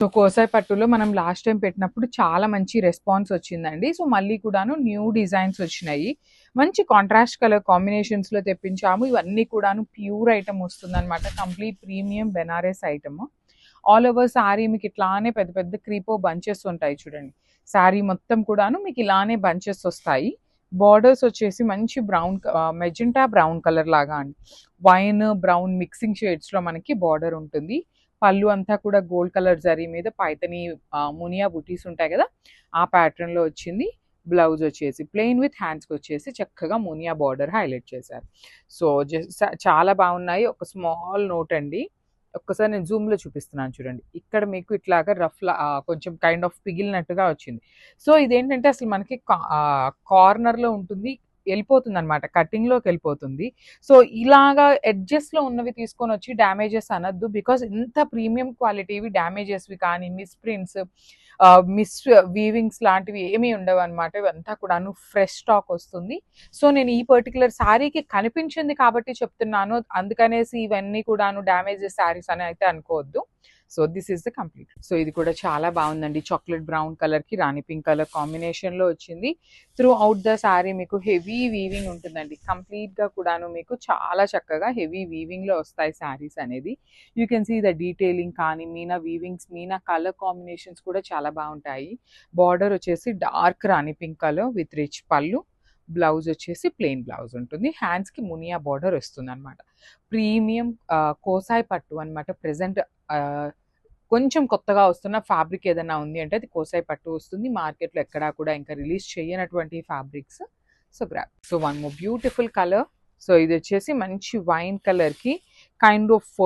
So కోసాయి పట్టులో మనం last time పెట్టినప్పుడు చాలా మంచి రెస్పాన్స్ వచ్చిందండి. సో మళ్ళీ కూడాను న్యూ డిజైన్స్ వచ్చినాయి. మంచి కాంట్రాస్ట్ కలర్ కాంబినేషన్స్ లో తెప్పించాము. ఇవన్నీ కూడాను ప్యూర్ ఐటమ్ వస్తుందన్నమాట. Complete premium Banaras item. All over saree మీకు ఇట్లానే పెద్ద పెద్ద క్రీపో బంచెస్ ఉంటాయి చూడండి. శారీ మొత్తం కూడాను మీకు ఇలానే బంచెస్ వస్తాయి. బార్డర్స్ వచ్చేసి మంచి బ్రౌన్ మెజెంటా బ్రౌన్ కలర్ లాగా అండి. వైన్ బ్రౌన్ మిక్సింగ్ షేడ్స్ లో మనకి బార్డర్ ఉంటుంది. పళ్ళు అంతా కూడా గోల్డ్ కలర్ జరీ మీద పైతని మునియా బుటీస్ ఉంటాయి కదా, ఆ ప్యాటర్న్ లో వచ్చింది. బ్లౌజ్ వచ్చేసి ప్లెయిన్ విత్ హ్యాండ్స్కి వచ్చేసి చక్కగా మునియా బార్డర్ హైలైట్ చేశారు. సో చాలా బాగున్నాయి. ఒక స్మాల్ నోట్ అండి, ఒక్కసారి నేను జూమ్ లో చూపిస్తున్నాను చూడండి. ఇక్కడ మీకు ఇట్లాగా రఫ్ కొంచెం కైండ్ ఆఫ్ పిగిలినట్టుగా వచ్చింది. సో ఇదేంటంటే అసలు మనకి కార్నర్ లో ఉంటుంది, వెళ్ళిపోతుంది అనమాట, కటింగ్ లోకి వెళ్ళిపోతుంది. సో ఇలాగా ఎడ్జెస్ లో ఉన్నవి తీసుకొని వచ్చి డ్యామేజెస్ అనొద్దు. బికాస్ ఇంత ప్రీమియం క్వాలిటీవి డ్యామేజెస్వి కానీ మిస్ ప్రింట్స్ మిస్ వీవింగ్స్ లాంటివి ఏమీ ఉండవు అనమాట. ఇవంతా కూడాను ఫ్రెష్ స్టాక్ వస్తుంది. సో నేను ఈ పర్టికులర్ శారీకి కనిపించింది కాబట్టి చెప్తున్నాను, అందుకనేసి ఇవన్నీ కూడాను డ్యామేజెస్ శారీస్ అని అయితే అనుకోవద్దు. So this is the complete. So ఇది కూడా చాలా బాగుందండి. చాక్లెట్ బ్రౌన్ కలర్ కి రాణి పింక్ కలర్ కాంబినేషన్ లో వచ్చింది. త్రూ అవుట్ ద శారీ మీకు హెవీ వీవింగ్ ఉంటుందండి. కంప్లీట్ గా కూడాను మీకు చాలా చక్కగా హెవీ వీవింగ్ లో వస్తాయి శారీస్ అనేది. You can see the detailing కానీ meena weavings, meena colour combinations కూడా చాలా బాగుంటాయి. బార్డర్ వచ్చేసి dark rani pink colour with rich pallu. Blouse వచ్చేసి ప్లెయిన్ బ్లౌజ్ ఉంటుంది. హ్యాండ్స్ కి మునియా బార్డర్ వస్తుంది అనమాట. ప్రీమియం కోసాయి పట్టు అనమాట. ప్రెసెంట్ కొంచెం కొత్తగా వస్తున్న ఫ్యాబ్రిక్ ఏదైనా ఉంది అంటే అది కోసాయి పట్టు వస్తుంది. మార్కెట్లో ఎక్కడా కూడా ఇంకా రిలీజ్ చేయనటువంటి fabrics. So grab. So one more beautiful colour. So ఇది వచ్చేసి మంచి వైన్ కలర్ కి kind of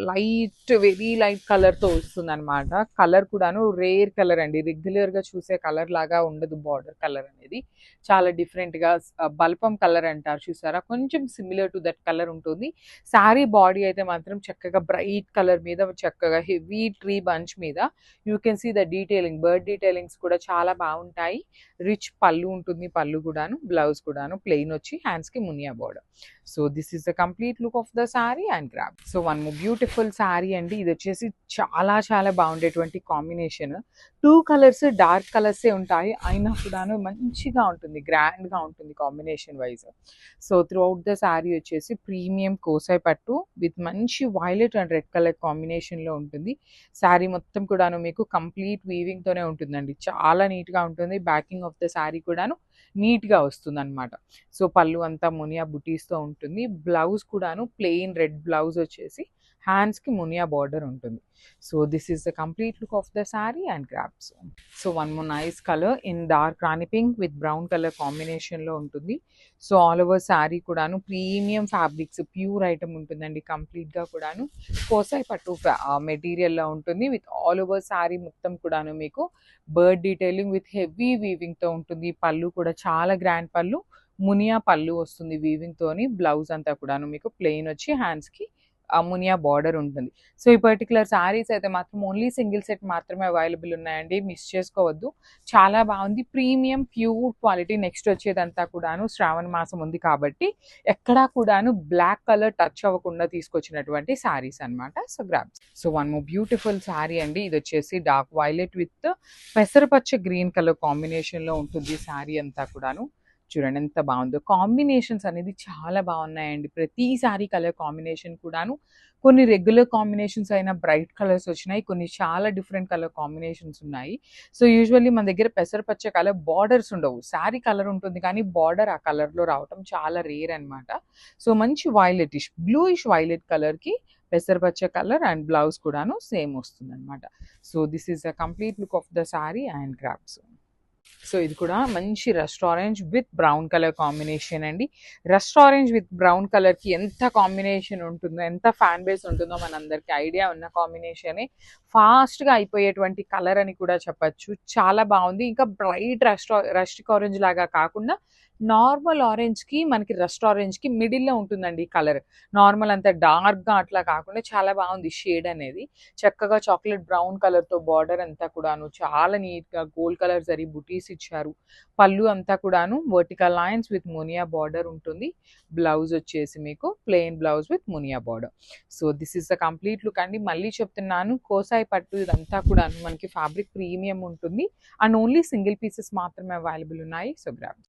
light, very light colour తో వస్తుంది అనమాట. కలర్ కూడాను రేర్ కలర్ అండి, రెగ్యులర్ గా చూసే కలర్ లాగా ఉండదు. బార్డర్ కలర్ అనేది చాలా డిఫరెంట్ గా బల్పం కలర్ అంటారు చూసారా, కొంచెం సిమిలర్ టు దట్ కలర్ ఉంటుంది. శారీ బాడీ అయితే మాత్రం చక్కగా బ్రైట్ కలర్ మీద చక్కగా హెవీ ట్రీ బంచ్ మీద you can see the detailing, bird detailings కూడా చాలా బాగుంటాయి. రిచ్ పళ్ళు ఉంటుంది, పళ్ళు కూడాను. బ్లౌజ్ కూడాను ప్లెయిన్ వచ్చి హ్యాండ్స్ కి muniya border. So this is the complete look of the sari and grab. So one more beautiful sari అండి. ఇది వచ్చేసి చాలా చాలా బాగుండేటువంటి కాంబినేషన్. టూ కలర్స్ డార్క్ కలర్సే ఉంటాయి, అయినా కూడాను మంచిగా ఉంటుంది, గ్రాండ్ గా ఉంటుంది combination wise. So through out the sari వచ్చేసి ప్రీమియం కోసాయి పట్టు విత్ మంచి violet and red colour combination లో ఉంటుంది. శారీ మొత్తం కూడాను మీకు కంప్లీట్ వీవింగ్ తోనే ఉంటుందండి. చాలా నీట్ గా ఉంటుంది. బ్యాకింగ్ ఆఫ్ ద శారీ కూడాను నీట్ గా వస్తుంది అనమాట. సో పళ్ళు అంతా మునియా బుటీస్ తో ఉంటుంది. బ్లౌజ్ కూడాను ప్లెయిన్ రెడ్ బ్లౌజ్ వచ్చేసి హ్యాండ్స్ కి మునియా బార్డర్ ఉంటుంది. So this is the complete look of the sari and grabs. So one more nice colour in dark rani pink with brown colour combination లో ఉంటుంది. సో ఆల్ ఓవర్ శారీ కూడాను premium fabrics, pure item ఉంటుందండి. Complete గా కూడాను కోసాయి పట్టు material లో ఉంటుంది. With all over sari మొత్తం కూడాను మీకు bird detailing with heavy weaving తో ఉంటుంది. పళ్ళు కూడా చాలా గ్రాండ్ పళ్ళు, మునియా పళ్ళు వస్తుంది వీవింగ్ తోని. బ్లౌజ్ అంతా కూడాను మీకు ప్లెయిన్ వచ్చి హ్యాండ్స్ కి మునియా బార్డర్ ఉంటుంది. సో ఈ పర్టికులర్ శారీస్ అయితే మాత్రం ఓన్లీ సింగిల్ సెట్ మాత్రమే అవైలబుల్ ఉన్నాయండి, మిస్ చేసుకోవద్దు. చాలా బాగుంది, ప్రీమియం ప్యూర్ క్వాలిటీ. నెక్స్ట్ వచ్చేదంతా కూడాను శ్రావణ మాసం ఉంది కాబట్టి ఎక్కడా కూడాను బ్లాక్ కలర్ టచ్ అవ్వకుండా తీసుకొచ్చినటువంటి శారీస్ అనమాట. So grabs. So one more beautiful sari అండి. ఇది వచ్చేసి డార్క్ వైలెట్ విత్ పెసరపచ్చ గ్రీన్ కలర్ కాంబినేషన్ లో ఉంటుంది శారీ అంతా కూడాను. చూడండి ఎంత బాగుందో. కాంబినేషన్స్ అనేది చాలా బాగున్నాయండి. ప్రతి సారీ కలర్ కాంబినేషన్ కూడాను, కొన్ని రెగ్యులర్ కాంబినేషన్స్ అయినా బ్రైట్ కలర్స్ వచ్చినాయి, కొన్ని చాలా డిఫరెంట్ కలర్ కాంబినేషన్స్ ఉన్నాయి. సో యూజువల్లీ మన దగ్గర పెసరపచ్చ కలర్ బార్డర్స్ ఉండవు, శారీ కలర్ ఉంటుంది కానీ బార్డర్ ఆ కలర్లో రావటం చాలా రేర్ అనమాట. సో మంచి వైలెటిష్, బ్లూయిష్ వైలెట్ కలర్కి పెసరపచ్చ కలర్ అండ్ బ్లౌజ్ కూడాను సేమ్ వస్తుంది అనమాట. So this is the complete look of the sari and grabs. So ఇది కూడా మంచి rust orange with brown colour combination అండి. Rust orange with brown colour కి ఎంత కాంబినేషన్ ఉంటుందో, ఎంత ఫ్యాన్ బేస్ ఉంటుందో మనందరికి ఐడియా ఉన్న కాంబినేషనే. ఫాస్ట్ గా అయిపోయేటువంటి కలర్ అని కూడా చెప్పచ్చు. చాలా బాగుంది. ఇంకా బ్రైట్ రస్ట్ ఆరెంజ్ లాగా కాకుండా నార్మల్ ఆరెంజ్‌కి మనకి రస్ట్ ఆరెంజ్‌కి మిడిల్‌లో ఉంటుందండి ఈ కలర్. నార్మల్ అంత డార్క్‌గా అట్లా కాకుండా చాలా బాగుంది షేడ్ అనేది. చక్కగా చాక్లేట్ బ్రౌన్ కలర్‌తో బార్డర్ అంతా కూడాను చాలా నీట్‌గా గోల్డ్ కలర్ జరీ బుటీస్ ఇచ్చారు. పళ్ళు అంతా కూడాను vertical lines with Muniya border ఉంటుంది. బ్లౌజ్ వచ్చేసి మీకు plain blouse with Muniya border. So, this is the complete look అండి. మళ్ళీ చెప్తున్నాను కోసాయి పట్టు ఇదంతా కూడాను మనకి ఫ్యాబ్రిక్ ప్రీమియం ఉంటుంది. అండ్ ఓన్లీ సింగిల్ పీసెస్ మాత్రమే అవైలబుల్ ఉన్నాయి. So, grab.